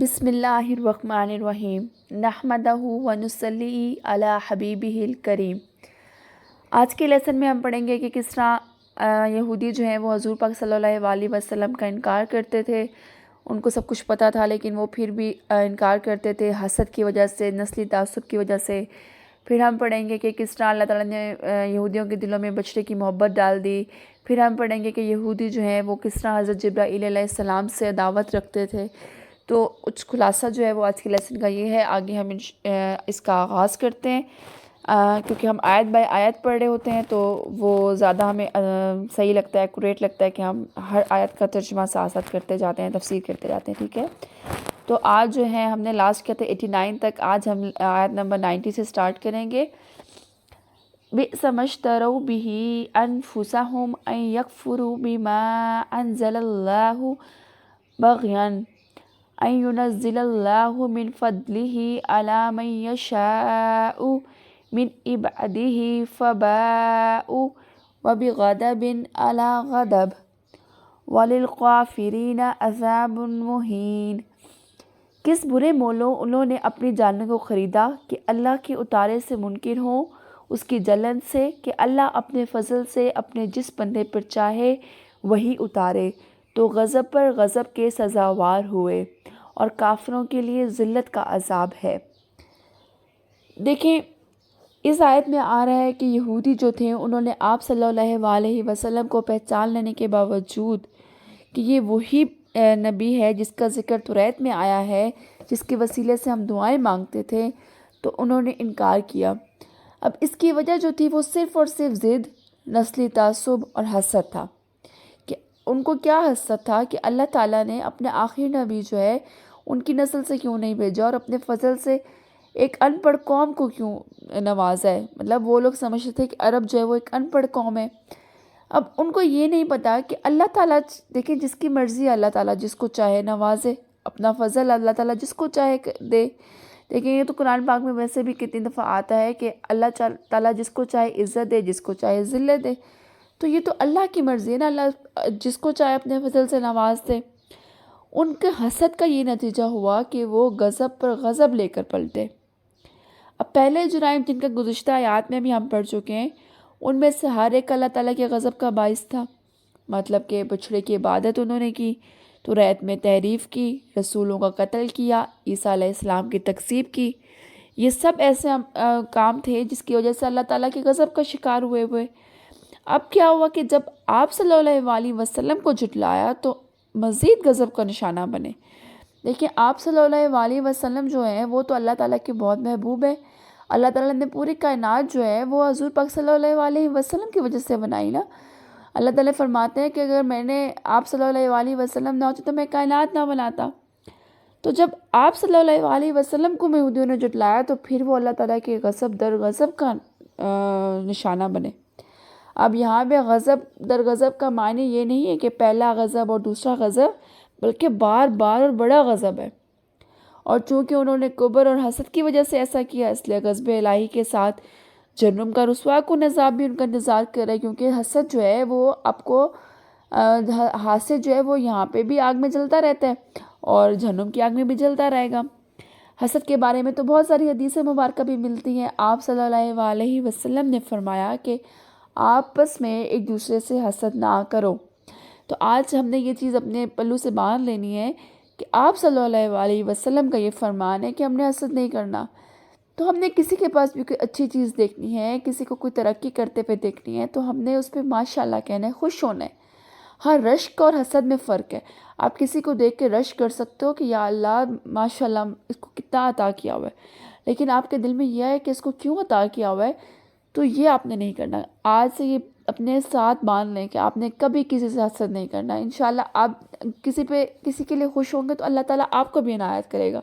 بسم اللہ الرحمن الرحیم نحمدہ و نصلی علی حبیبہ الکریم۔ آج کے لیسن میں ہم پڑھیں گے کہ کس طرح یہودی جو ہیں وہ حضور پاک صلی اللہ علیہ وسلم کا انکار کرتے تھے۔ ان کو سب کچھ پتہ تھا لیکن وہ پھر بھی انکار کرتے تھے حسد کی وجہ سے، نسلی تعصب کی وجہ سے۔ پھر ہم پڑھیں گے کہ کس طرح اللہ تعالیٰ نے یہودیوں کے دلوں میں بچڑے کی محبت ڈال دی۔ پھر ہم پڑھیں گے کہ یہودی جو ہیں وہ کس طرح حضرت جبرائیل علیہ السلام سے عداوت رکھتے تھے۔ تو کچھ خلاصہ جو ہے وہ آج کے لیسن کا یہ ہے۔ آگے ہم اس کا آغاز کرتے ہیں، کیونکہ ہم آیت بائی آیت پڑھ رہے ہوتے ہیں تو وہ زیادہ ہمیں صحیح لگتا ہے، ایکوریٹ لگتا ہے کہ ہم ہر آیت کا ترجمہ ساتھ ساتھ کرتے جاتے ہیں، تفسیر کرتے جاتے ہیں، ٹھیک ہے۔ تو آج جو ہے ہم نے لاسٹ کیا تھا 89 تک، آج ہم آیت نمبر 90 سے سٹارٹ کریں گے۔ بئس ما اشتروا به انفسهم ان يكفروا بما انزل الله بغيا ان ينزل الله من فضله على من يشاء من عباده فباءوا وبغضب على غضب وللكافرين عذاب مهين۔ کس برے مولوں انہوں نے اپنی جانوں کو خریدا کہ اللہ کے اتارے سے منکر ہوں اس کی جلن سے، کہ اللہ اپنے فضل سے اپنے جس بندے پر چاہے وہی اتارے، تو غضب پر غضب کے سزاوار ہوئے، اور کافروں کے لیے ذلت کا عذاب ہے۔ دیکھیں اس آیت میں آ رہا ہے کہ یہودی جو تھے انہوں نے آپ صلی اللہ علیہ وسلم کو پہچان لینے کے باوجود کہ یہ وہی نبی ہے جس کا ذکر توریت میں آیا ہے، جس کے وسیلے سے ہم دعائیں مانگتے تھے، تو انہوں نے انکار کیا۔ اب اس کی وجہ جو تھی وہ صرف اور صرف ضد، نسلی تعصب اور حسد تھا۔ کہ ان کو کیا حسد تھا کہ اللہ تعالیٰ نے اپنے آخری نبی جو ہے ان کی نسل سے کیوں نہیں بھیجا، اور اپنے فضل سے ایک ان پڑھ قوم کو کیوں نوازا ہے۔ مطلب وہ لوگ سمجھتے تھے کہ عرب جو ہے وہ ایک ان پڑھ قوم ہے۔ اب ان کو یہ نہیں پتا کہ اللہ تعالیٰ، دیکھیں جس کی مرضی اللہ تعالیٰ جس کو چاہے نوازے، اپنا فضل اللہ تعالیٰ جس کو چاہے دے۔ دیکھیں یہ تو قرآن پاک میں ویسے بھی کتنی دفعہ آتا ہے کہ اللہ تعالیٰ جس کو چاہے عزت دے، جس کو چاہے ذلت دے۔ تو یہ تو اللہ کی مرضی ہے نا، اللہ جس کو چاہے اپنے فضل سے نواز دے۔ ان کے حسد کا یہ نتیجہ ہوا کہ وہ غضب پر غضب لے کر پلٹے۔ اب پہلے جرائم جن کا گزشتہ آیات میں بھی ہم پڑھ چکے ہیں، ان میں سے ہر ایک اللہ تعالیٰ کے غضب کا باعث تھا۔ مطلب کہ بچھڑے کی عبادت انہوں نے کی، توریت میں تحریف کی، رسولوں کا قتل کیا، عیسیٰ علیہ السلام کی تکذیب کی۔ یہ سب ایسے کام تھے جس کی وجہ سے اللہ تعالیٰ کے غضب کا شکار ہوئے۔ اب کیا ہوا کہ جب آپ صلی اللہ علیہ وسلم کو جھٹلایا تو مزید غضب کا نشانہ بنے۔ دیکھیں آپ صلی اللہ علیہ وسلم جو ہیں وہ تو اللہ تعالیٰ کے بہت محبوب ہیں۔ اللہ تعالیٰ نے پوری کائنات جو ہے وہ حضور پاک صلی اللہ علیہ وسلم کی وجہ سے بنائی نا۔ اللہ تعالیٰ فرماتے ہیں کہ اگر میں نے آپ صلی اللہ علیہ وسلم نہ ہوتے تو میں کائنات نہ بناتا۔ تو جب آپ صلی اللہ علیہ وسلم کو یہودیوں نے جھٹلایا تو پھر وہ اللہ تعالیٰ کے غضب در غضب کا نشانہ بنے۔ اب یہاں پہ غضب در غضب کا معنی یہ نہیں ہے کہ پہلا غضب اور دوسرا غضب، بلکہ بار بار اور بڑا غضب ہے۔ اور چونکہ انہوں نے کبر اور حسد کی وجہ سے ایسا کیا، اس لیے غضب الہی کے ساتھ جہنم کا رسوا کن عذاب بھی ان کا انتظار کر رہا ہے، کیونکہ حسد جو ہے وہ آپ کو حاسد جو ہے وہ یہاں پہ بھی آگ میں جلتا رہتا ہے اور جہنم کی آگ میں بھی جلتا رہے گا۔ حسد کے بارے میں تو بہت ساری حدیث مبارکہ بھی ملتی ہیں۔ آپ صلی اللہ علیہ وسلم نے فرمایا کہ آپس میں ایک دوسرے سے حسد نہ کرو۔ تو آج ہم نے یہ چیز اپنے پلو سے باندھ لینی ہے کہ آپ صلی اللہ علیہ وسلم کا یہ فرمان ہے کہ ہم نے حسد نہیں کرنا۔ تو ہم نے کسی کے پاس بھی کوئی اچھی چیز دیکھنی ہے، کسی کو کوئی ترقی کرتے ہوئے دیکھنی ہے، تو ہم نے اس پہ ماشاءاللہ کہنا ہے، خوش ہونا ہے۔ ہاں رشک اور حسد میں فرق ہے۔ آپ کسی کو دیکھ کے رشک کر سکتے ہو کہ یا اللہ ماشاءاللہ اس کو کتنا عطا کیا ہوا ہے، لیکن آپ کے دل میں یہ ہے کہ اس کو کیوں عطا کیا ہوا ہے، تو یہ آپ نے نہیں کرنا۔ آج سے یہ اپنے ساتھ باندھ لیں کہ آپ نے کبھی کسی سے حسد نہیں کرنا۔ انشاءاللہ آپ کسی کے لیے خوش ہوں گے تو اللہ تعالیٰ آپ کو بھی عنایت کرے گا۔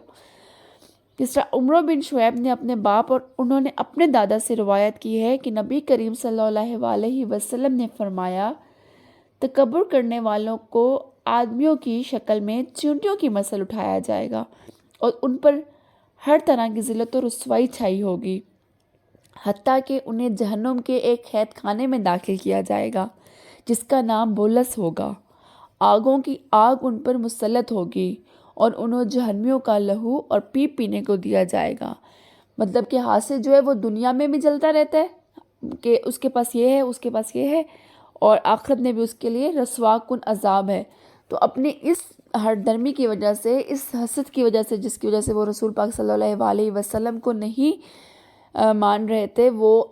جس طرح عمرو بن شعیب نے اپنے باپ اور انہوں نے اپنے دادا سے روایت کی ہے کہ نبی کریم صلی اللہ علیہ وسلم نے فرمایا، تکبر کرنے والوں کو آدمیوں کی شکل میں چیونٹیوں کی مثل اٹھایا جائے گا اور ان پر ہر طرح کی ذلت و رسوائی چھائی ہوگی، حتیٰ کہ انہیں جہنم کے ایک قید خانے میں داخل کیا جائے گا جس کا نام بولس ہوگا۔ آگوں کی آگ ان پر مسلط ہوگی اور انہیں جہنمیوں کا لہو اور پیپ پینے کو دیا جائے گا۔ مطلب کہ ہاتھ سے جو ہے وہ دنیا میں بھی جلتا رہتا ہے کہ اس کے پاس یہ ہے، اس کے پاس یہ ہے، اور آخرت میں بھی اس کے لیے رسوا کن عذاب ہے۔ تو اپنی اس ہٹ درمی کی وجہ سے، اس حسد کی وجہ سے، جس کی وجہ سے وہ رسول پاک صلی اللہ علیہ وسلم کو نہیں مان رہے تھے، وہ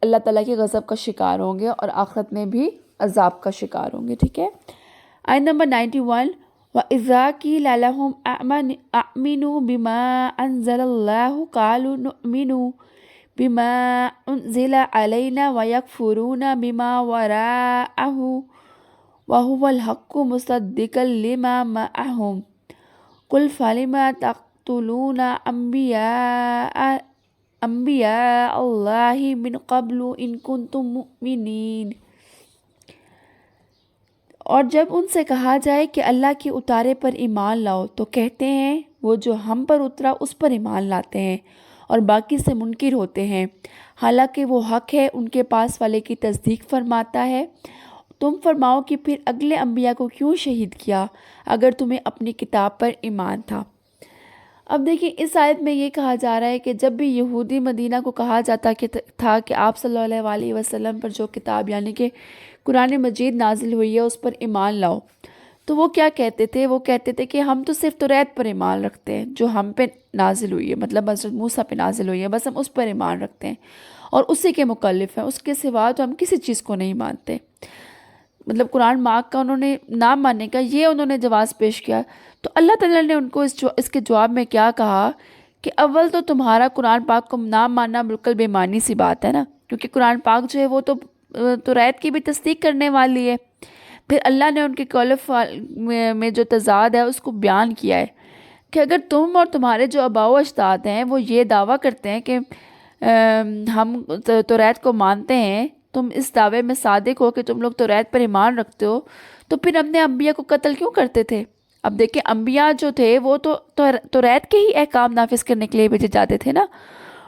اللہ تعالیٰ کے غضب کا شکار ہوں گے اور آخرت میں بھی عذاب کا شکار ہوں گے، ٹھیک ہے۔ آیت نمبر 91، وَإِذَا قِيلَ لَهُمْ آمِنُوا بِمَا أَنزَلَ اللَّهُ قَالُوا نُؤْمِنُ بِمَا أُنزِلَ عَلَيْنَا وَيَكْفُرُونَ بِمَا وَرَاءَهُ وَهُوَ الْحَقُّ مُصَدِّقًا لِمَا مَعَهُمْ قُلْ فَلِمَ تَقْتُلُونَ أَنْبِيَاءَ اللَّهِ مِنْ قَبْلُ إِن كُنتُم مُؤْمِنِينَ۔ اور جب ان سے کہا جائے کہ اللہ کے اتارے پر ایمان لاؤ تو کہتے ہیں وہ جو ہم پر اترا اس پر ایمان لاتے ہیں اور باقی سے منکر ہوتے ہیں، حالانکہ وہ حق ہے ان کے پاس والے کی تصدیق فرماتا ہے۔ تم فرماؤ کہ پھر اگلے انبیاء کو کیوں شہید کیا اگر تمہیں اپنی کتاب پر ایمان تھا۔ اب دیکھیں اس آیت میں یہ کہا جا رہا ہے کہ جب بھی یہودی مدینہ کو کہا جاتا تھا کہ آپ صلی اللہ علیہ وسلم پر جو کتاب یعنی کہ قرآن مجید نازل ہوئی ہے اس پر ایمان لاؤ، تو وہ کیا کہتے تھے؟ وہ کہتے تھے کہ ہم تو صرف توریت پر ایمان رکھتے ہیں جو ہم پہ نازل ہوئی ہے، مطلب حضرت موسیٰ پہ نازل ہوئی ہے، بس ہم اس پر ایمان رکھتے ہیں اور اسی کے مکلف ہیں، اس کے سوا تو ہم کسی چیز کو نہیں مانتے۔ مطلب قرآن پاک کا انہوں نے نہ ماننے کا یہ انہوں نے جواز پیش کیا۔ تو اللہ تعالیٰ نے ان کو اس کے جواب میں کیا کہا کہ اول تو تمہارا قرآن پاک کو نہ ماننا بالکل بے معنی سی بات ہے نا، کیونکہ قرآن پاک جو ہے وہ تو توریت کی بھی تصدیق کرنے والی ہے۔ پھر اللہ نے ان کے کلف میں جو تضاد ہے اس کو بیان کیا ہے کہ اگر تم اور تمہارے جو آباء و اجداد ہیں وہ یہ دعویٰ کرتے ہیں کہ ہم توریت کو مانتے ہیں، تم اس دعوے میں صادق ہو کہ تم لوگ توریت پر ایمان رکھتے ہو، تو پھر اپنے انبیاء کو قتل کیوں کرتے تھے؟ اب دیکھیں انبیاء جو تھے وہ تو توریت کے ہی احکام نافذ کرنے کے لیے بھیجے جاتے تھے نا،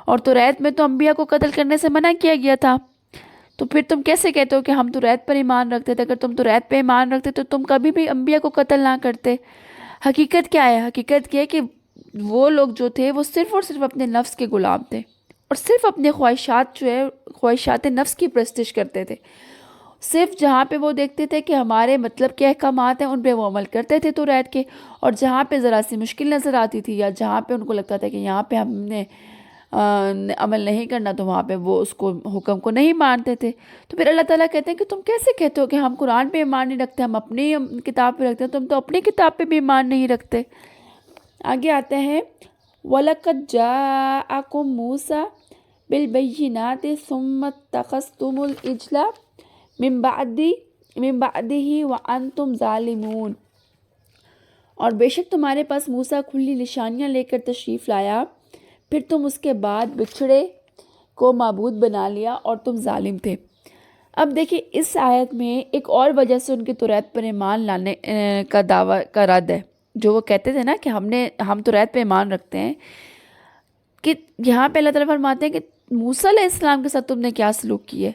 اور توریت میں تو انبیاء کو قتل کرنے سے منع کیا گیا تھا۔ تو پھر تم کیسے کہتے ہو کہ ہم توریت پر ایمان رکھتے تھے؟ اگر تم توریت پہ ایمان رکھتے تو تم کبھی بھی انبیاء کو قتل نہ کرتے۔ حقیقت کیا ہے؟ حقیقت یہ ہے کہ وہ لوگ جو تھے وہ صرف اور صرف اپنے نفس کے غلام تھے اور صرف اپنے خواہشات جو ہے خواہشات نفس کی پرستش کرتے تھے۔ صرف جہاں پہ وہ دیکھتے تھے کہ ہمارے مطلب کے احکامات ہیں ان پہ وہ عمل کرتے تھے توریت کے، اور جہاں پہ ذرا سی مشکل نظر آتی تھی یا جہاں پہ ان کو لگتا تھا کہ یہاں پہ ہم نے عمل نہیں کرنا تو وہاں پہ وہ اس کو حکم کو نہیں مانتے تھے۔ تو پھر اللہ تعالیٰ کہتے ہیں کہ تم کیسے کہتے ہو کہ ہم قرآن پہ ایمان نہیں رکھتے، ہم اپنی کتاب پہ رکھتے ہیں، تم تو اپنی کتاب پہ بھی ایمان نہیں رکھتے۔ آگے آتے ہیں وَلَقَدْ جَاءَكُم مُوسَىٰ بِالْبَيِّنَاتِ ثُمَّ اتَّخَذْتُمُ الْعِجْلَ مِن بَعْدِهِ وَأَنْتُمْ ظَالِمُونَ۔ اور بے شک تمہارے پاس موسیٰ کھلی نشانیاں لے کر تشریف لایا، پھر تم اس کے بعد بچھڑے کو معبود بنا لیا اور تم ظالم تھے۔ اب دیکھیں اس آیت میں ایک اور وجہ سے ان کی توریت پر ایمان لانے کا دعویٰ کا رد ہے، جو وہ کہتے تھے نا کہ ہم توریت پہ ایمان رکھتے ہیں، کہ یہاں پہ اللہ تعالیٰ فرماتے ہیں کہ موسیٰ علیہ السلام کے ساتھ تم نے کیا سلوک کی ہے؟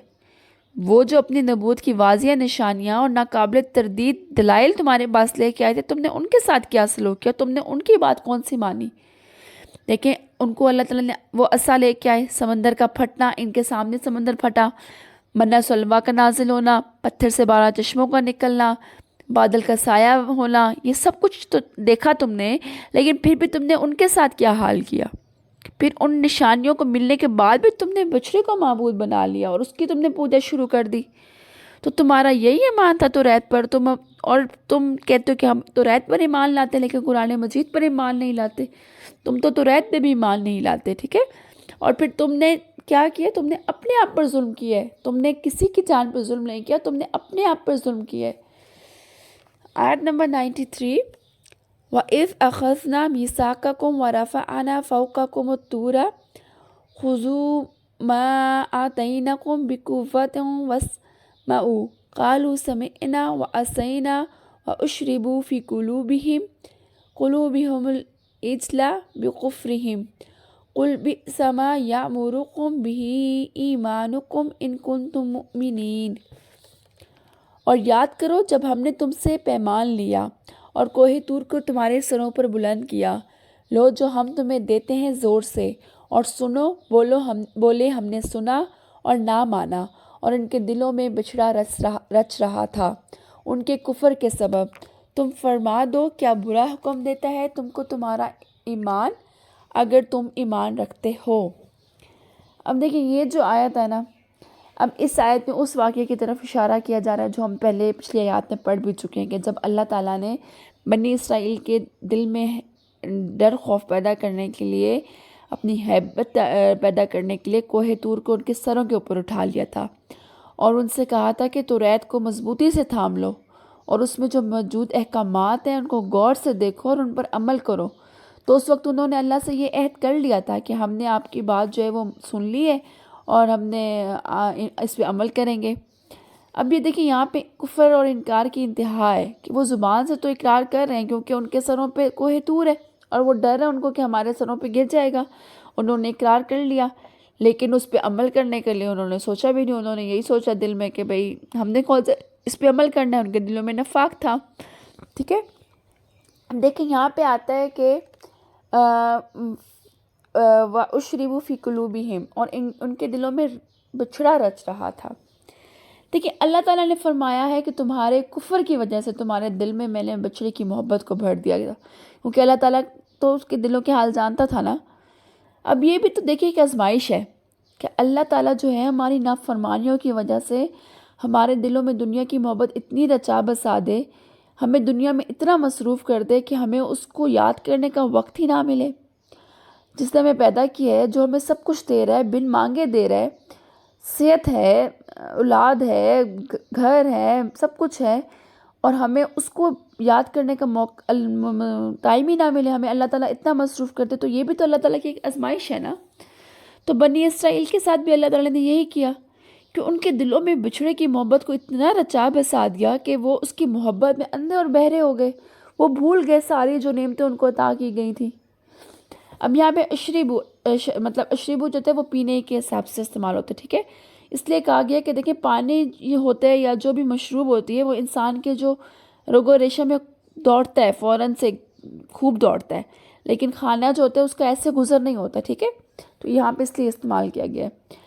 وہ جو اپنی نبوت کی واضح نشانیاں اور ناقابل تردید دلائل تمہارے پاس لے کے آئے تھے، تم نے ان کے ساتھ کیا سلوک کیا؟ تم نے ان کی بات کون سی مانی؟ دیکھیں ان کو اللہ تعالیٰ نے وہ عصا لے کے آئے، سمندر کا پھٹنا، ان کے سامنے سمندر پھٹا، منہ سلویٰ کا نازل ہونا، پتھر سے 12 چشموں کا نکلنا، بادل کا سایہ ہونا، یہ سب کچھ تو دیکھا تم نے، لیکن پھر بھی تم نے ان کے ساتھ کیا حال کیا؟ پھر ان نشانیوں کو ملنے کے بعد بھی تم نے بچھڑے کو معبود بنا لیا اور اس کی تم نے پوجا شروع کر دی۔ تو تمہارا یہی ایمان تھا توریت پر، اور تم کہتے ہو کہ ہم توریت پر ایمان لاتے لیکن قرآن مجید پر ایمان نہیں لاتے۔ تم تو توریت پہ بھی ایمان نہیں لاتے، ٹھیک ہے؟ اور پھر تم نے کیا کیا؟ تم نے اپنے آپ پر ظلم کیا ہے، تم نے کسی کی جان پر ظلم نہیں کیا، تم نے اپنے آپ پر ظلم کیا ہے۔ آیت نمبر 93، وَإِذْ أَخَذْنَا مِيثَاقَكُمْ وَرَفَعْنَا فَوْقَكُمُ الطُّورَ خُذُوا مَا آتَيْنَاكُمْ بِقُوَّةٍ وَاسْمَعُوا قَالُوا سَمِعْنَا وَعَصَيْنَا وَأُشْرِبُوا فِي قُلُوبِهِمُ الْعِجْلَ بِكُفْرِهِمْ قُلْ بِئْسَ مَا يَأْمُرُكُمْ بِهِ إِيمَانُكُمْ إِن كُنتُم مُؤْمِنِينَ۔ اور یاد کرو جب ہم نے تم سے پیمان لیا اور کوہ طور کو تمہارے سروں پر بلند کیا، لو جو ہم تمہیں دیتے ہیں زور سے، اور سنو، بولے ہم نے سنا اور نہ مانا، اور ان کے دلوں میں بچھڑا رچ رہا تھا ان کے کفر کے سبب۔ تم فرما دو، کیا برا حکم دیتا ہے تم کو تمہارا ایمان، اگر تم ایمان رکھتے ہو۔ اب دیکھیں یہ جو آیت ہے نا، اب اس آیت میں اس واقعے کی طرف اشارہ کیا جا رہا ہے جو ہم پہلے پچھلی آیات میں پڑھ بھی چکے ہیں، کہ جب اللہ تعالیٰ نے بنی اسرائیل کے دل میں ڈر خوف پیدا کرنے کے لیے، اپنی ہیبت پیدا کرنے کے لیے کوہ طور کو ان کے سروں کے اوپر اٹھا لیا تھا، اور ان سے کہا تھا کہ توریت کو مضبوطی سے تھام لو، اور اس میں جو موجود احکامات ہیں ان کو غور سے دیکھو اور ان پر عمل کرو۔ تو اس وقت انہوں نے اللہ سے یہ عہد کر لیا تھا کہ ہم نے آپ کی بات جو ہے وہ سن لی ہے، اور ہم نے اس پہ عمل کریں گے۔ اب یہ دیکھیں یہاں پہ کفر اور انکار کی انتہا ہے، کہ وہ زبان سے تو اقرار کر رہے ہیں کیونکہ ان کے سروں پہ کوہ طور ہے، اور وہ ڈر ہے ان کو کہ ہمارے سروں پہ گر جائے گا، انہوں نے اقرار کر لیا، لیکن اس پہ عمل کرنے کے لیے انہوں نے سوچا بھی نہیں، انہوں نے یہی سوچا دل میں کہ بھئی ہم نے کون سا اس پہ عمل کرنا ہے، ان کے دلوں میں نفاق تھا۔ ٹھیک ہے، دیکھیں یہاں پہ آتا ہے کہ وَأُشْرِبُوا فِي قُلُوبِهِمْ، اور ان کے دلوں میں بچھڑا رچ رہا تھا۔ دیکھیں اللہ تعالیٰ نے فرمایا ہے کہ تمہارے کفر کی وجہ سے تمہارے دل میں نے بچڑے کی محبت کو بھر دیا گیا، کیونکہ اللہ تعالیٰ تو اس کے دلوں کے حال جانتا تھا نا۔ اب یہ بھی تو دیکھیے کہ آزمائش ہے کہ اللہ تعالیٰ جو ہے ہماری نافرمانیوں کی وجہ سے ہمارے دلوں میں دنیا کی محبت اتنی رچا بسا دے، ہمیں دنیا میں اتنا مصروف کر دے کہ ہمیں اس کو یاد کرنے کا وقت ہی نہ ملے، جس نے ہمیں پیدا کیا ہے، جو ہمیں سب کچھ دے رہا ہے، بن مانگے دے رہا ہے، صحت ہے، اولاد ہے، گھر ہے، سب کچھ ہے، اور ہمیں اس کو یاد کرنے کا موقع ٹائم ہی نہ ملے، ہمیں اللہ تعالیٰ اتنا مصروف کرتے، تو یہ بھی تو اللہ تعالیٰ کی ایک آزمائش ہے نا۔ تو بنی اسرائیل کے ساتھ بھی اللہ تعالیٰ نے یہی کیا کہ ان کے دلوں میں بچھڑے کی محبت کو اتنا رچا بسا دیا کہ وہ اس کی محبت میں اندھے اور بہرے ہو گئے، وہ بھول گئے ساری جو نعمتیں ان کو عطا کی گئی تھیں۔ اب یہاں پہ اشربو جو تھے وہ پینے کے حساب سے استعمال ہوتے، ٹھیک ہے، اس لیے کہا گیا کہ دیکھیں پانی یہ ہوتا ہے یا جو بھی مشروب ہوتی ہے وہ انسان کے جو رگو ریشے میں دوڑتا ہے، فوراً سے خوب دوڑتا ہے، لیکن کھانا جو ہوتا ہے اس کا ایسے گزر نہیں ہوتا، ٹھیک ہے، تو یہاں پہ اس لیے استعمال کیا گیا ہے۔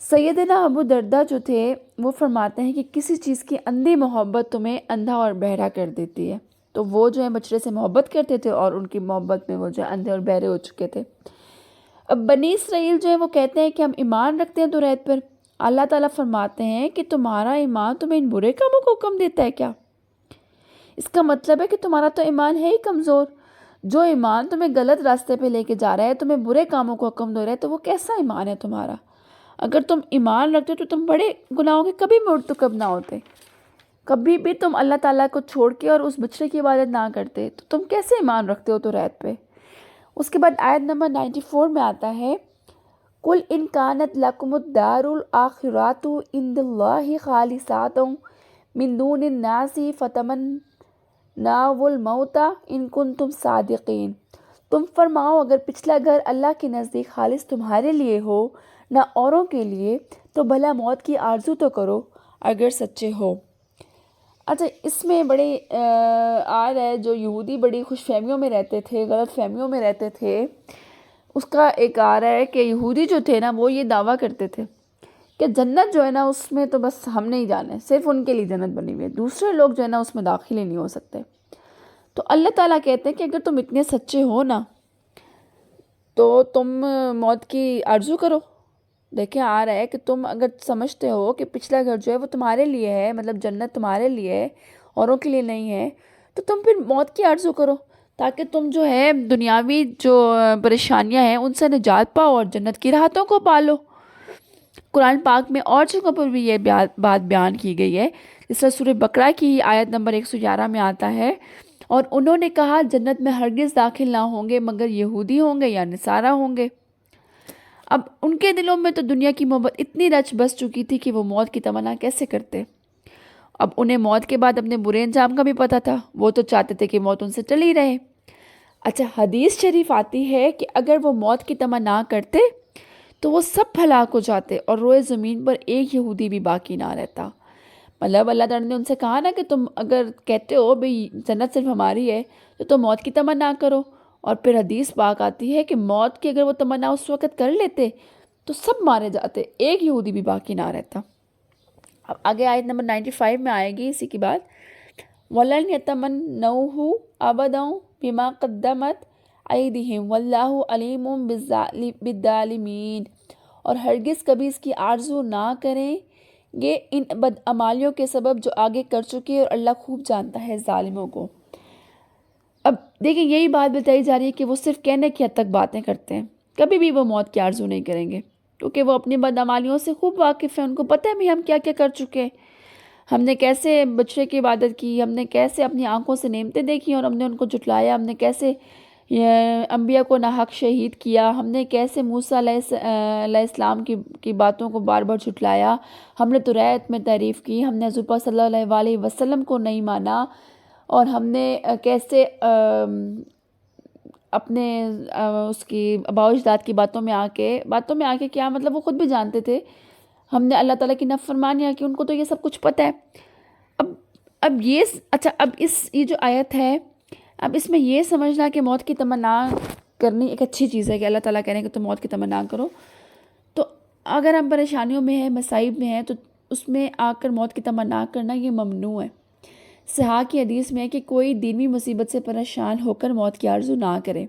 سیدنا ابو دردہ جو تھے وہ فرماتے ہیں کہ کسی چیز کی اندھی محبت تمہیں اندھا اور بہرا کر دیتی ہے، تو وہ جو ہے بچڑے سے محبت کرتے تھے اور ان کی محبت میں وہ جو ہے اندھے اور بہرے ہو چکے تھے۔ اب بنی اسرائیل جو ہے وہ کہتے ہیں کہ ہم ایمان رکھتے ہیں توریت پر، اللہ تعالیٰ فرماتے ہیں کہ تمہارا ایمان تمہیں ان برے کاموں کو حکم دیتا ہے کیا؟ اس کا مطلب ہے کہ تمہارا تو ایمان ہے ہی کمزور، جو ایمان تمہیں غلط راستے پہ لے کے جا رہا ہے، تمہیں برے کاموں کو حکم دے رہا ہے، تو وہ کیسا ایمان ہے تمہارا؟ اگر تم ایمان رکھتے تو تم بڑے گناہوں کے کبھی مرتکب نہ ہوتے، کبھی بھی تم اللہ تعالیٰ کو چھوڑ کے اور اس بچڑے کی عبادت نہ کرتے، تو تم کیسے ایمان رکھتے ہو توریت پہ؟ اس کے بعد آیت نمبر 94 میں آتا ہے قُلْ إِنْ كَانَتْ لَكُمُ الدَّارُ الْآخِرَةُ عِنْدَ اللَّهِ خَالِصَةً مِنْ دُونِ النَّاسِ فَتَمَنَّوُا الْمَوْتَ إِنْ كُنْتُمْ صَادِقِينَ، تم فرماؤ اگر پچھلا گھر اللہ کے نزدیک خالص تمہارے لیے ہو نہ اوروں کے لیے، تو بھلا موت کی آرزو تو کرو اگر سچے ہو۔ اچھا، اس میں بڑے آ رہا ہے جو یہودی بڑی خوش فہمیوں میں رہتے تھے، غلط فہمیوں میں رہتے تھے، اس کا ایک آ رہا ہے کہ یہودی جو تھے نا وہ یہ دعویٰ کرتے تھے کہ جنت جو ہے نا اس میں تو بس ہم نہیں جانے، صرف ان کے لیے جنت بنی ہوئی ہے، دوسرے لوگ جو ہے نا اس میں داخل ہی نہیں ہو سکتے۔ تو اللہ تعالیٰ کہتے ہیں کہ اگر تم اتنے سچے ہو نا تو تم موت کی آرزو کرو۔ دیکھیں آ رہا ہے کہ تم اگر سمجھتے ہو کہ پچھلا گھر جو ہے وہ تمہارے لیے ہے، مطلب جنت تمہارے لیے ہے، اوروں کے لیے نہیں ہے، تو تم پھر موت کی آرزو کرو تاکہ تم جو ہے دنیاوی جو پریشانیاں ہیں ان سے نجات پاؤ اور جنت کی راحتوں کو پالو۔ قرآن پاک میں اور جگہوں پر بھی یہ بات بیان کی گئی ہے، اس طرح سورہ بقرہ کی آیت نمبر 111 میں آتا ہے اور انہوں نے کہا جنت میں ہرگز داخل نہ ہوں گے مگر یہودی ہوں گے یا نصارہ ہوں گے۔ اب ان کے دلوں میں تو دنیا کی محبت اتنی رچ بس چکی تھی کہ وہ موت کی تمنا کیسے کرتے؟ اب انہیں موت کے بعد اپنے برے انجام کا بھی پتہ تھا، وہ تو چاہتے تھے کہ موت ان سے چلی رہے۔ اچھا، حدیث شریف آتی ہے کہ اگر وہ موت کی تمنا کرتے تو وہ سب ہلاک ہو جاتے اور روئے زمین پر ایک یہودی بھی باقی نہ رہتا، مطلب اللہ تعالیٰ نے ان سے کہا نا کہ تم اگر کہتے ہو بھئی جنت صرف ہماری ہے تو تم موت کی تمنا کرو، اور پھر حدیث پاک آتی ہے کہ موت کی اگر وہ تمنا اس وقت کر لیتے تو سب مارے جاتے، ایک یہودی بھی باقی نہ رہتا۔ اب آگے آیت نمبر 95 میں آئے گی اسی کی بات، وَلَنْ يَتَمَنَّوْهُ أَبَدًا بِمَا قَدَّمَتْ أَيْدِيهِمْ وَاللَّهُ عَلِيمٌ بِالظَّالِمِينَ، اور ہرگز کبھی اس کی آرزو نہ کریں گے ان بدعمالیوں کے سبب جو آگے کر چکے، اور اللہ خوب جانتا ہے ظالموں کو۔ اب دیکھیں یہی بات بتائی جا رہی ہے کہ وہ صرف کہنے کی حد تک باتیں کرتے ہیں، کبھی بھی وہ موت کی آرزو نہیں کریں گے، کیونکہ وہ اپنی بدعمالیوں سے خوب واقف ہیں، ان کو پتہ ہے بھی ہم کیا کیا کر چکے ہیں، ہم نے کیسے بچڑے کی عبادت کی، ہم نے کیسے اپنی آنکھوں سے نعمتیں دیکھی اور ہم نے ان کو جھٹلایا، ہم نے کیسے انبیاء کو ناحق شہید کیا، ہم نے کیسے موسیٰ علیہ السلام کی باتوں کو بار بار جھٹلایا، ہم نے توریت میں تعریف کی، ہم نے حضور پاک صلی اللہ علیہ وسلم کو نہیں مانا، اور ہم نے کیسے اپنے اس کی آباء و اجداد کی باتوں میں آ کے کیا مطلب وہ خود بھی جانتے تھے، ہم نے اللہ تعالیٰ کی نافرمانیاں کی، ان کو تو یہ سب کچھ پتہ ہے۔ اب یہ جو آیت ہے، اب اس میں یہ سمجھنا کہ موت کی تمنا کرنی ایک اچھی چیز ہے، کہ اللہ تعالیٰ کہہ رہے ہیں کہ تم موت کی تمنا کرو، تو اگر ہم پریشانیوں میں ہیں، مصائب میں ہیں، تو اس میں آ کر موت کی تمنا کرنا یہ ممنوع ہے۔ صحاح کی حدیث میں ہے کہ کوئی دینی مصیبت سے پریشان ہو کر موت کی آرزو نہ کرے،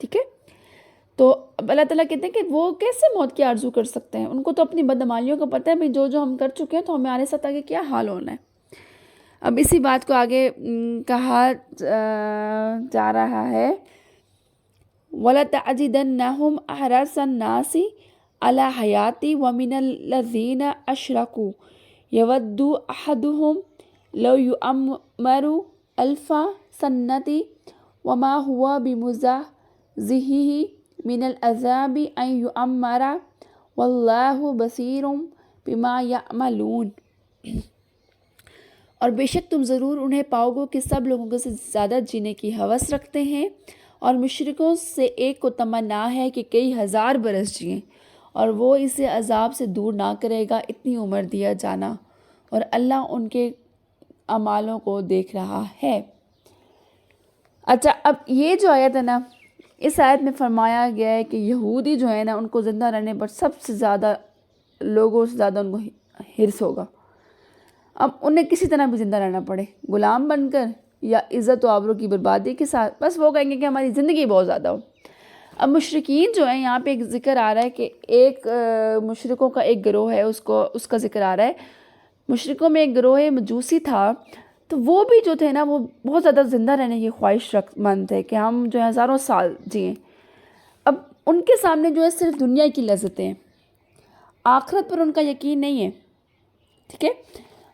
ٹھیک ہے؟ تو اب اللہ تعالیٰ کہتے ہیں کہ وہ کیسے موت کی آرزو کر سکتے ہیں، ان کو تو اپنی بدعمالیوں کو پتہ ہے بھئی جو ہم کر چکے ہیں تو ہمارے ساتھ آگے کیا حال ہونا ہے۔ اب اسی بات کو آگے کہا جا رہا ہے، وَلَتَعْجِدَنَّهُمْ أَحْرَصَ النَّاسِ عَلَى حَيَاتٍ وَمِنَ الَّذِينَ أَشْرَكُوا يَوَدُّ أَحَدُهُمْ لَوْ يُعَمَّرُ أَلْفَ سَنَةٍ وَمَا هُوَ بِمُزَحْزِحِهِ مِنَ الْعَذَابِ أَن يُعَمَّرَ وَاللَّهُ بَصِيرٌ بِمَا يَعْمَلُونَ، اور بے شک تم ضرور انہیں پاؤ گے کہ سب لوگوں سے زیادہ جینے کی ہوس رکھتے ہیں، اور مشرکوں سے ایک کو تمنا ہے کہ کئی ہزار برس جئیں، اور وہ اسے عذاب سے دور نہ کرے گا اتنی عمر دیا جانا، اور اللہ ان کے اعمالوں کو دیکھ رہا ہے۔ اچھا، اب یہ جو آیت ہے نا، اس آیت میں فرمایا گیا ہے کہ یہودی جو ہے نا، ان کو زندہ رہنے پر سب سے زیادہ لوگوں سے زیادہ ان کو حرص ہوگا، اب انہیں کسی طرح بھی زندہ رہنا پڑے، غلام بن کر یا عزت و آبرو کی بربادی کے ساتھ، بس وہ کہیں گے کہ ہماری زندگی بہت زیادہ ہو۔ اب مشرکین جو ہیں، یہاں پہ ایک ذکر آ رہا ہے کہ ایک مشرکوں کا ایک گروہ ہے، اس کا ذکر آ رہا ہے، مشرکوں میں ایک گروہ مجوسی تھا، تو وہ بھی جو تھے نا، وہ بہت زیادہ زندہ رہنے کی خواہش مند تھے کہ ہم جو ہے ہزاروں سال جئیں۔ اب ان کے سامنے جو ہے صرف دنیا کی لذتیں ہیں، آخرت پر ان کا یقین نہیں ہے، ٹھیک ہے؟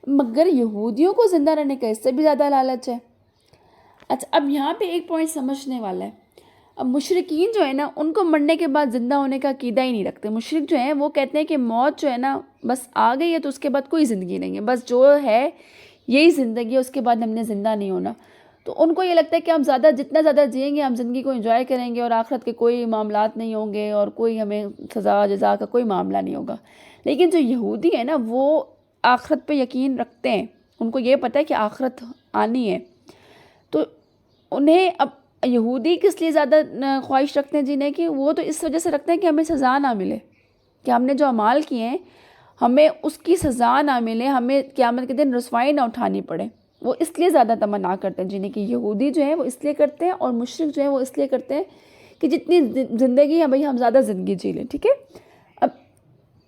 مگر یہودیوں کو زندہ رہنے کا اس سے بھی زیادہ لالچ ہے۔ اچھا، اب یہاں پہ ایک پوائنٹ سمجھنے والا ہے، اب مشرکین جو ہے نا، ان کو مرنے کے بعد زندہ ہونے کا عقیدہ ہی نہیں رکھتے۔ مشرک جو ہیں وہ کہتے ہیں کہ موت جو ہے نا بس آ گئی ہے تو اس کے بعد کوئی زندگی نہیں ہے، بس جو ہے یہی زندگی ہے، اس کے بعد ہم نے زندہ نہیں ہونا۔ تو ان کو یہ لگتا ہے کہ ہم جتنا زیادہ جئیں گے، ہم زندگی کو انجوائے کریں گے، اور آخرت کے کوئی معاملات نہیں ہوں گے، اور کوئی ہمیں سزا جزا کا کوئی معاملہ نہیں ہوگا۔ لیکن جو یہودی ہے نا، وہ آخرت پہ یقین رکھتے ہیں، ان کو یہ پتہ ہے کہ آخرت آنی ہے، تو انہیں اب یہودی کس لیے زیادہ خواہش رکھتے ہیں جینے کی، وہ تو اس وجہ سے رکھتے ہیں کہ ہمیں سزا نہ ملے، کہ ہم نے جو اعمال کیے ہیں ہمیں اس کی سزا نہ ملے، ہمیں قیامت کے دن رسوائی نہ اٹھانی پڑے، وہ اس لیے زیادہ تمنا کرتے ہیں جینے کی۔ یہودی جو ہیں وہ اس لیے کرتے ہیں، اور مشرک جو ہیں وہ اس لیے کرتے ہیں کہ جتنی زندگی ہے بھئی ہم زیادہ زندگی جی لیں، ٹھیک ہے؟ اب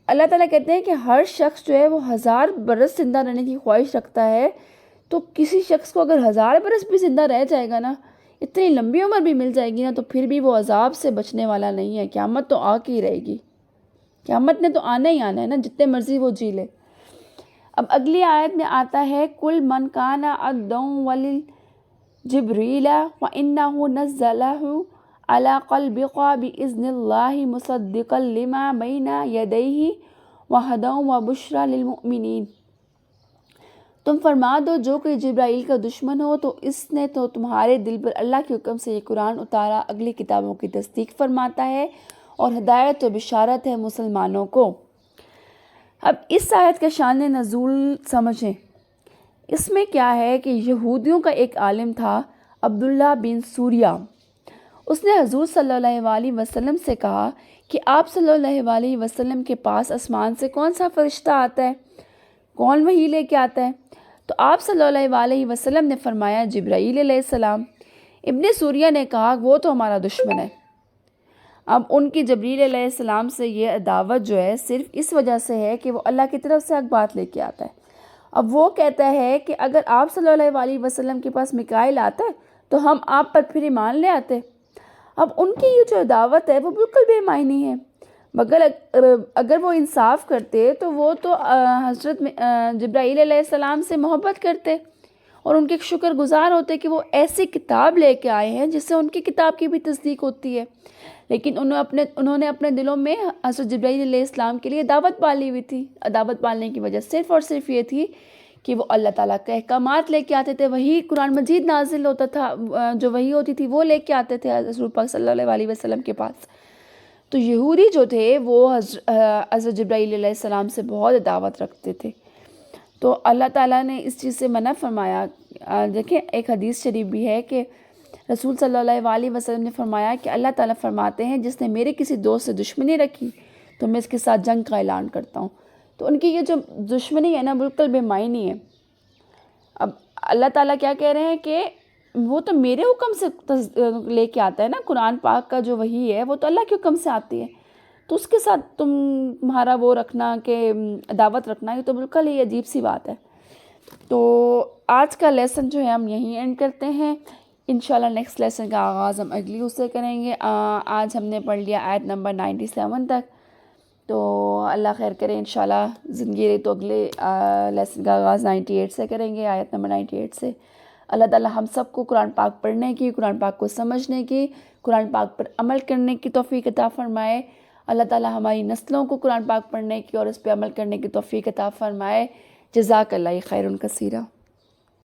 اللہ تعالیٰ کہتے ہیں کہ ہر شخص جو ہے وہ 1000 برس زندہ رہنے کی خواہش رکھتا ہے، تو کسی شخص کو اگر 1000 برس بھی زندہ رہ جائے گا نا، اتنی لمبی عمر بھی مل جائے گی نا، تو پھر بھی وہ عذاب سے بچنے والا نہیں ہے، قیامت تو آ کے ہی رہے گی، قیامت نے تو آنا ہی آنا ہے نا، جتنے مرضی وہ جی لے۔ اب اگلی آیت میں آتا ہے، کل من کان عدو ولجبریل فإنہ نزلہ علی قلبک بإذن اللہ مصدقا لما بین یدیہ وہدی وبشری للمؤمنین۔ تم فرما دو جو کوئی جبرائیل کا دشمن ہو تو اس نے تو تمہارے دل پر اللہ کے حکم سے یہ قرآن اتارا، اگلی کتابوں کی تصدیق فرماتا ہے اور ہدایت و بشارت ہے مسلمانوں کو۔ اب اس آیت کا شان نزول سمجھیں، اس میں کیا ہے کہ یہودیوں کا ایک عالم تھا عبداللہ بن سوریہ، اس نے حضور صلی اللہ علیہ وسلم سے کہا کہ آپ صلی اللہ علیہ وسلم کے پاس آسمان سے کون سا فرشتہ آتا ہے، کون وحی لے کے آتا ہے؟ تو آپ صلی اللہ علیہ وسلم نے فرمایا جبرائیل علیہ السلام۔ ابن سوریہ نے کہا وہ تو ہمارا دشمن ہے۔ اب ان کی جبریل علیہ السلام سے یہ عداوت جو ہے صرف اس وجہ سے ہے کہ وہ اللہ کی طرف سے حق بات لے کے آتا ہے۔ اب وہ کہتا ہے کہ اگر آپ صلی اللہ علیہ وسلم کے پاس میکائیل آتا ہے تو ہم آپ پر پھر ایمان لے آتے۔ اب ان کی یہ جو عداوت ہے وہ بالکل بے معنی ہے، مگر اگر وہ انصاف کرتے تو وہ تو حضرت جبرائیل علیہ السلام سے محبت کرتے اور ان کے شکر گزار ہوتے کہ وہ ایسی کتاب لے کے آئے ہیں جس سے ان کی کتاب کی بھی تصدیق ہوتی ہے، لیکن انہوں نے اپنے دلوں میں حضرت جبرائیل علیہ السلام کے لیے عداوت پالی ہوئی تھی۔ عداوت پالنے کی وجہ صرف اور صرف یہ تھی کہ وہ اللہ تعالیٰ کے احکامات لے کے آتے تھے، وہی قرآن مجید نازل ہوتا تھا، جو وہی ہوتی تھی وہ لے کے آتے تھے حضرت پاک صلی اللہ علیہ وسلم کے پاس۔ تو یہودی جو تھے وہ حضرت جبرائیل علیہ السلام سے بہت عداوت رکھتے تھے، تو اللہ تعالیٰ نے اس چیز سے منع فرمایا۔ دیکھیں ایک حدیث شریف بھی ہے کہ رسول صلی اللہ علیہ وسلم نے فرمایا کہ اللہ تعالیٰ فرماتے ہیں جس نے میرے کسی دوست سے دشمنی رکھی تو میں اس کے ساتھ جنگ کا اعلان کرتا ہوں۔ تو ان کی یہ جو دشمنی ہے نا بالکل بے معنی ہے۔ اب اللہ تعالیٰ کیا کہہ رہے ہیں کہ وہ تو میرے حکم سے لے کے آتا ہے نا، قرآن پاک کا جو وحی ہے وہ تو اللہ کے حکم سے آتی ہے، تو اس کے ساتھ تمہارا وہ رکھنا کہ عداوت رکھنا یہ تو بالکل ہی عجیب سی بات ہے۔ تو آج کا لیسن جو ہے ہم یہیں اینڈ کرتے ہیں، انشاءاللہ نیکسٹ لیسن کا آغاز ہم اگلی اس سے کریں گے۔ آج ہم نے پڑھ لیا آیت نمبر 97 تک، تو اللہ خیر کرے انشاءاللہ زندگی رہی تو اگلے لیسن کا آغاز 98 سے کریں گے، آیت نمبر 98 سے۔ اللہ تعالیٰ ہم سب کو قرآن پاک پڑھنے کی، قرآن پاک کو سمجھنے کی، قرآن پاک پر عمل کرنے کی توفیق عطا فرمائے۔ اللہ تعالیٰ ہماری نسلوں کو قرآن پاک پڑھنے کی اور اس پہ عمل کرنے کی توفیق عطا فرمائے۔ جزاک اللہ خیرا کثیرا۔